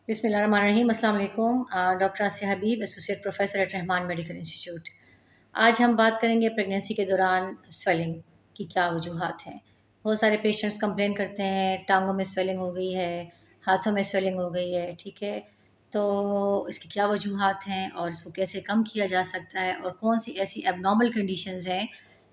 بسم اللہ الرحمن الرحیم۔ السلام علیکم۔ Doctor Asiya Habib, associate professor at Rehman medical institute. آج ہم بات کریں گے پریگنینسی کے دوران سویلنگ کی کیا وجوہات ہیں۔ بہت سارے پیشنٹس کمپلین کرتے ہیں ٹانگوں میں سویلنگ ہو گئی ہے، ہاتھوں میں سویلنگ ہو گئی ہے، ٹھیک ہے۔ تو اس کی کیا وجوہات ہیں اور اس کو کیسے کم کیا جا سکتا ہے، اور کون سی ایسی ایب نارمل کنڈیشنز ہیں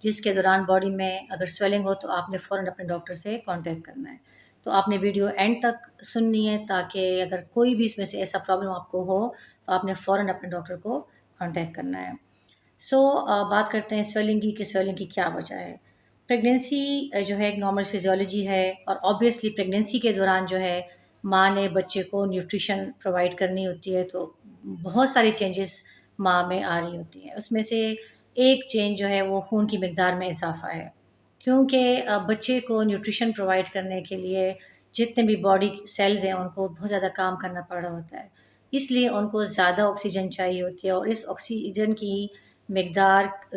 جس کے دوران باڈی میں اگر سویلنگ ہو تو آپ نے فوراً اپنے ڈاکٹر سے کانٹیکٹ کرنا ہے۔ تو آپ نے ویڈیو اینڈ تک سننی ہے تاکہ اگر کوئی بھی اس میں سے ایسا پرابلم آپ کو ہو تو آپ نے فوراً اپنے ڈاکٹر کو کانٹیکٹ کرنا ہے۔ بات کرتے ہیں سویلنگ کی کہ سویلنگ کی کیا وجہ ہے۔ پریگنینسی جو ہے ایک نارمل فزیولوجی ہے، اور آبویسلی پریگنینسی کے دوران جو ہے ماں نے بچے کو نیوٹریشن پرووائڈ کرنی ہوتی ہے، تو بہت ساری چینجز ماں میں آ رہی ہوتی ہیں۔ اس میں سے ایک چینج جو ہے وہ خون کی مقدار میں اضافہ ہے، کیونکہ بچے کو نیوٹریشن پرووائڈ کرنے کے لیے جتنے بھی باڈی سیلز ہیں ان کو بہت زیادہ کام کرنا پڑ رہا ہوتا ہے، اس لیے ان کو زیادہ آکسیجن چاہیے ہوتی ہے، اور اس آکسیجن کی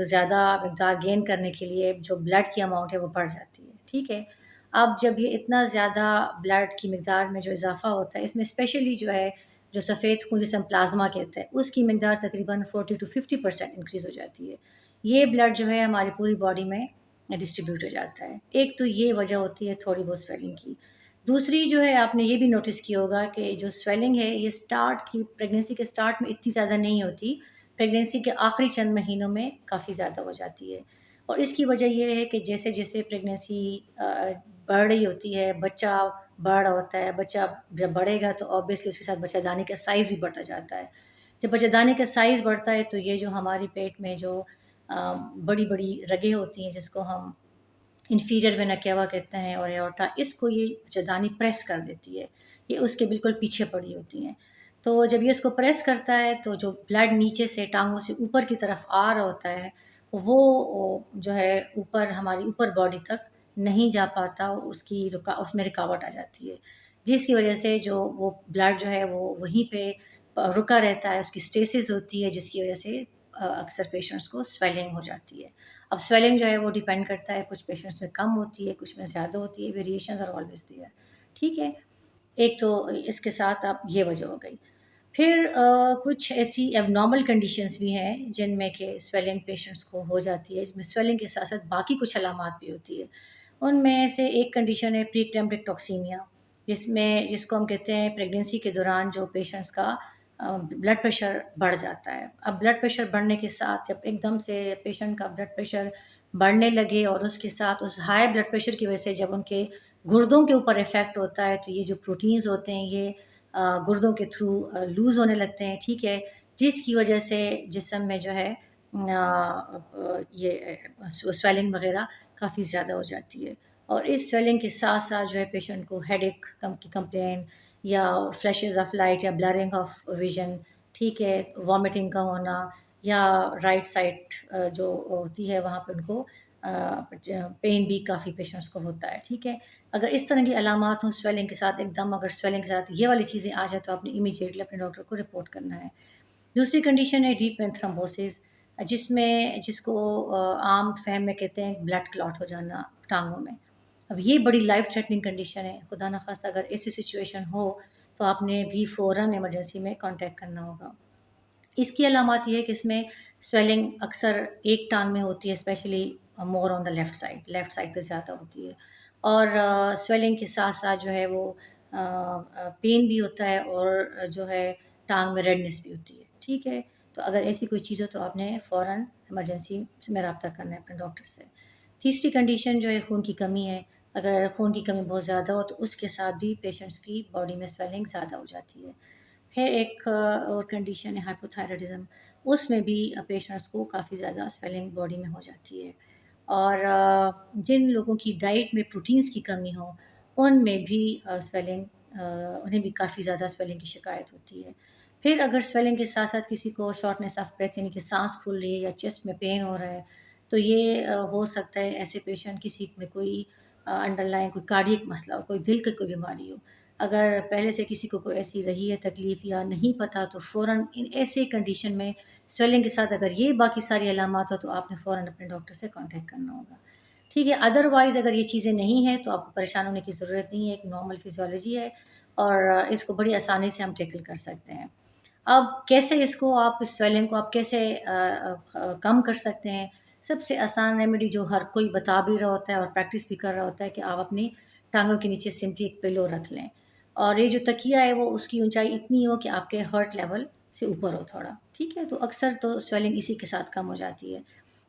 زیادہ مقدار گین کرنے کے لیے جو بلڈ کی اماؤنٹ ہے وہ بڑھ جاتی ہے، ٹھیک ہے۔ اب جب یہ اتنا زیادہ بلڈ کی مقدار میں جو اضافہ ہوتا ہے، اس میں اسپیشلی جو ہے جو سفید خون جسے ہم پلازما کہتے ہیں، اس کی مقدار تقریباً 40 to 50% انکریز ہو جاتی ہے۔ یہ بلڈ جو ہے ہماری پوری باڈی میں ڈسٹریبیوٹ ہو جاتا ہے۔ ایک تو یہ وجہ ہوتی ہے تھوڑی بہت سویلنگ کی۔ دوسری جو ہے آپ نے یہ بھی نوٹس کیا ہوگا کہ جو سویلنگ ہے یہ پریگنینسی کے سٹارٹ میں اتنی زیادہ نہیں ہوتی، پریگنینسی کے آخری چند مہینوں میں کافی زیادہ ہو جاتی ہے، اور اس کی وجہ یہ ہے کہ جیسے جیسے پریگنینسی بڑھ رہی ہوتی ہے، بچہ بڑھ رہا ہوتا ہے، بچہ جب بڑھے گا تو آبویسلی اس کے ساتھ بچہ دانی کا سائز بھی بڑھتا جاتا ہے۔ جب بچہ دانی کا سائز بڑھتا ہے تو یہ جو ہماری پیٹ میں جو بڑی بڑی رگیں ہوتی ہیں جس کو ہم انفیریئر وینا کیوا کہتے ہیں اور ایورٹا، اس کو یہ بچہ‌دانی پریس کر دیتی ہے، یہ اس کے بالکل پیچھے پڑی ہوتی ہیں۔ تو جب یہ اس کو پریس کرتا ہے تو جو بلڈ نیچے سے ٹانگوں سے اوپر کی طرف آ رہا ہوتا ہے وہ جو ہے ہماری اوپر باڈی تک نہیں جا پاتا، اس میں رکاوٹ آ جاتی ہے، جس کی وجہ سے جو وہ بلڈ جو ہے وہ وہیں پہ رکا رہتا ہے، اس کی اسٹیسس ہوتی ہے، جس کی وجہ سے اکثر پیشنٹس کو سویلنگ ہو جاتی ہے۔ اب سویلنگ جو ہے وہ ڈیپینڈ کرتا ہے، کچھ پیشنٹس میں کم ہوتی ہے، کچھ میں زیادہ ہوتی ہے، ویریشنز آر آلویز دیئر، ٹھیک ہے۔ ایک تو اس کے ساتھ اب یہ وجہ ہو گئی۔ پھر کچھ ایسی ایب نارمل کنڈیشنز بھی ہیں جن میں کہ سویلنگ پیشنٹس کو ہو جاتی ہے، اس میں سویلنگ کے ساتھ ساتھ باقی کچھ علامات بھی ہوتی ہے۔ ان میں سے ایک کنڈیشن ہے پری کلیمٹک ٹاکسیمیا، جس کو ہم کہتے ہیں پریگنینسی کے دوران جو پیشنٹس کا بلڈ پریشر بڑھ جاتا ہے۔ اب بلڈ پریشر بڑھنے کے ساتھ جب ایک دم سے پیشنٹ کا بلڈ پریشر بڑھنے لگے اور اس کے ساتھ اس ہائی بلڈ پریشر کی وجہ سے جب ان کے گردوں کے اوپر افیکٹ ہوتا ہے تو یہ جو پروٹینز ہوتے ہیں یہ گردوں کے تھرو لوز ہونے لگتے ہیں، ٹھیک ہے، جس کی وجہ سے جسم میں جو ہے یہ سویلنگ وغیرہ کافی زیادہ ہو جاتی ہے، اور اس سویلنگ کے ساتھ ساتھ جو ہے پیشنٹ کو ہیڈ ایک کی کمپلین یا فلیشز آف لائٹ یا بلرنگ آف ویژن، ٹھیک ہے، وامٹنگ کا ہونا، یا رائٹ سائڈ جو ہوتی ہے وہاں پہ ان کو پین بھی کافی پیشنٹس کو ہوتا ہے، ٹھیک ہے۔ اگر اس طرح کی علامات ہوں سویلنگ کے ساتھ، ایک دم اگر سویلنگ کے ساتھ یہ والی چیزیں آ جائیں تو آپ نے امیجیٹلی اپنے ڈاکٹر کو رپورٹ کرنا ہے۔ دوسری کنڈیشن ہے ڈیپ وین تھرمبوسس، جس کو عام فہم میں کہتے ہیں بلڈ کلاٹ ہو جانا ٹانگوں میں۔ اب یہ بڑی لائف تھریٹننگ کنڈیشن ہے، خدا نخواستہ اگر ایسی سچویشن ہو تو آپ نے بھی فوراً ایمرجنسی میں کانٹیکٹ کرنا ہوگا۔ اس کی علامات یہ ہے کہ اس میں سویلنگ اکثر ایک ٹانگ میں ہوتی ہے، specially more on the left side پہ زیادہ ہوتی ہے، اور سویلنگ کے ساتھ ساتھ جو ہے وہ پین بھی ہوتا ہے، اور جو ہے ٹانگ میں ریڈنس بھی ہوتی ہے، ٹھیک ہے۔ تو اگر ایسی کوئی چیز ہو تو آپ نے فوراً ایمرجنسی میں رابطہ کرنا ہے اپنے ڈاکٹر سے۔ تیسری کنڈیشن جو ہے خون کی کمی ہے، اگر خون کی کمی بہت زیادہ ہو تو اس کے ساتھ بھی پیشنٹس کی باڈی میں سویلنگ زیادہ ہو جاتی ہے۔ پھر ایک اور کنڈیشن ہے ہائپوتھائرائڈزم، اس میں بھی پیشنٹس کو کافی زیادہ سویلنگ باڈی میں ہو جاتی ہے، اور جن لوگوں کی ڈائٹ میں پروٹینز کی کمی ہو ان میں بھی انہیں بھی کافی زیادہ سویلنگ کی شکایت ہوتی ہے۔ پھر اگر سویلنگ کے ساتھ ساتھ کسی کو شارٹنیس آف بریتھ یعنی کہ سانس پھول رہی ہے یا چیسٹ میں پین ہو رہا ہے تو یہ ہو سکتا ہے ایسے پیشنٹ کسی میں کوئی انڈر لائن کوئی کارڈیک مسئلہ ہو، کوئی دل کی کوئی بیماری ہو۔ اگر پہلے سے کسی کو کوئی ایسی رہی ہے تکلیف یا نہیں پتہ تو فوراً ان ایسے کنڈیشن میں سویلنگ کے ساتھ اگر یہ باقی ساری علامات ہو تو آپ نے فوراً اپنے ڈاکٹر سے کانٹیکٹ کرنا ہوگا، ٹھیک ہے۔ ادروائز اگر یہ چیزیں نہیں ہیں تو آپ کو پریشان ہونے کی ضرورت نہیں ہے، ایک نارمل فزیولوجی ہے، اور اس کو بڑی آسانی سے ہم ٹیکل کر سکتے ہیں۔ اب کیسے اس کو آپ اس سویلنگ کو آپ کیسے کم کر سکتے ہیں؟ سب سے آسان ریمیڈی جو ہر کوئی بتا بھی رہا ہوتا ہے اور پریکٹس بھی کر رہا ہوتا ہے کہ آپ اپنی ٹانگوں کے نیچے سمپلی ایک پلو رکھ لیں، اور یہ جو تکیہ ہے وہ اس کی اونچائی اتنی ہو کہ آپ کے ہارٹ لیول سے اوپر ہو تھوڑا، ٹھیک ہے؟ تو اکثر تو سویلنگ اسی کے ساتھ کم ہو جاتی ہے۔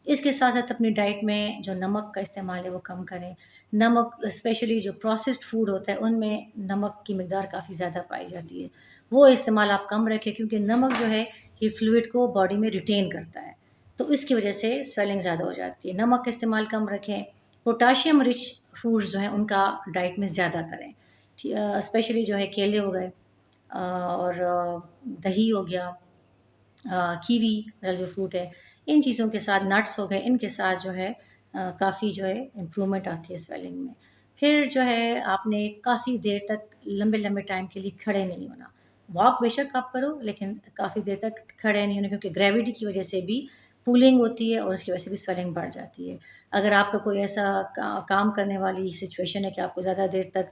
اس کے ساتھ ساتھ اپنی ڈائٹ میں جو نمک کا استعمال ہے وہ کم کریں۔ نمک اسپیشلی جو پروسیسڈ فوڈ ہوتا ہے ان میں نمک کی مقدار کافی زیادہ پائی جاتی ہے، وہ استعمال آپ کم رکھیں، کیونکہ نمک جو ہے یہ فلوئڈ کو باڈی میں ریٹین کرتا ہے، تو اس کی وجہ سے سویلنگ زیادہ ہو جاتی ہے۔ نمک کا استعمال کم رکھیں۔ پوٹاشیم رچ فوڈز جو ہیں ان کا ڈائٹ میں زیادہ کریں، اسپیشلی جو ہے کیلے ہو گئے، اور دہی ہو گیا، کیوی والا جو فروٹ ہے، ان چیزوں کے ساتھ نٹس ہو گئے، ان کے ساتھ جو ہے کافی جو ہے امپرومنٹ آتی ہے سویلنگ میں۔ پھر جو ہے آپ نے کافی دیر تک لمبے لمبے ٹائم کے لیے کھڑے نہیں ہونا۔ واک بے شک آپ کرو، لیکن کافی دیر تک کھڑے نہیں ہونا، کیونکہ گریوٹی کی وجہ سے بھی پولنگ ہوتی ہے اور اس کی وجہ سے بھی سویلنگ بڑھ جاتی ہے۔ اگر آپ کا کوئی ایسا کام کرنے والی سچویشن ہے کہ آپ کو زیادہ دیر تک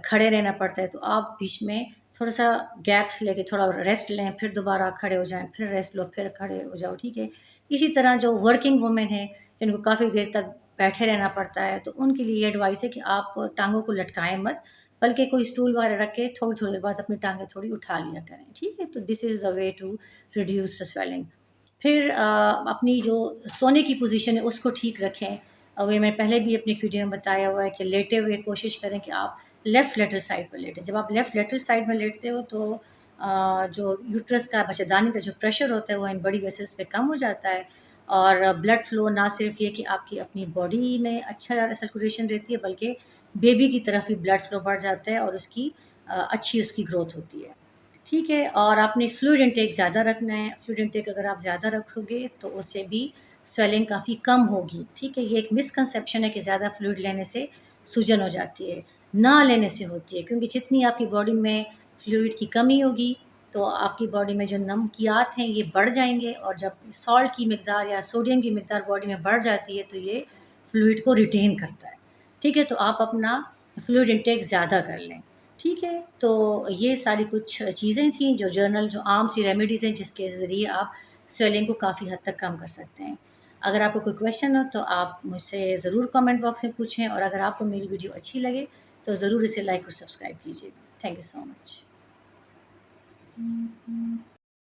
کھڑے رہنا پڑتا ہے، تو آپ بیچ میں تھوڑا سا گیپس لے کے تھوڑا ریسٹ لیں، پھر دوبارہ کھڑے ہو جائیں، پھر ریسٹ لو، پھر کھڑے ہو جاؤ، ٹھیک ہے؟ اسی طرح جو ورکنگ وومن ہیں جن کو کافی دیر تک بیٹھے رہنا پڑتا ہے، تو ان کے لیے یہ ایڈوائس ہے کہ آپ ٹانگوں کو لٹکائیں مت، بلکہ کوئی اسٹول وغیرہ رکھ کے تھوڑی تھوڑی دیر بعد اپنی ٹانگیں تھوڑی اٹھا لیا کریں، ٹھیک ہے؟ تو this is the way to reduce the swelling. پھر اپنی جو سونے کی پوزیشن ہے اس کو ٹھیک رکھیں، اور یہ میں پہلے بھی اپنی ویڈیو میں بتایا ہوا ہے کہ لیٹے ہوئے کوشش کریں کہ آپ لیفٹ لیٹر سائڈ پر لیٹیں۔ جب آپ لیفٹ لیٹر سائڈ میں لیٹتے ہو تو جو یوٹرس کا بچھڑانے کا جو پریشر ہوتا ہے وہ ان بڑی ویسلز پہ کم ہو جاتا ہے، اور بلڈ فلو نہ صرف یہ کہ آپ کی اپنی باڈی میں اچھا سرکولیشن رہتی ہے، بلکہ بیبی کی طرف بھی بلڈ فلو بڑھ جاتا ہے اور اس کی اچھی اس کی گروتھ ہوتی ہے، ٹھیک ہے؟ اور آپ نے فلوئڈ انٹیک زیادہ رکھنا ہے۔ فلوئڈ انٹیک اگر آپ زیادہ رکھو گے تو اس سے بھی سویلنگ کافی کم ہوگی، ٹھیک ہے؟ یہ ایک مسکنسیپشن ہے کہ زیادہ فلوئڈ لینے سے سوجن ہو جاتی ہے، نہ لینے سے ہوتی ہے، کیونکہ جتنی آپ کی باڈی میں فلوئڈ کی کمی ہوگی تو آپ کی باڈی میں جو نمکیات ہیں یہ بڑھ جائیں گے، اور جب سالٹ کی مقدار یا سوڈیم کی مقدار باڈی میں بڑھ جاتی ہے تو یہ فلوئڈ کو ریٹین کرتا ہے، ٹھیک ہے؟ تو آپ اپنا فلوئڈ انٹیک زیادہ کر لیں، ٹھیک ہے؟ تو یہ ساری کچھ چیزیں تھیں جو جو عام سی ریمیڈیز ہیں جس کے ذریعے آپ سویلنگ کو کافی حد تک کم کر سکتے ہیں۔ اگر آپ کو کوئی کویشچن ہو تو آپ مجھ سے ضرور کامنٹ باکس میں پوچھیں، اور اگر آپ کو میری ویڈیو اچھی لگے تو ضرور اسے لائک اور سبسکرائب کیجیے گا۔ Thank you so much.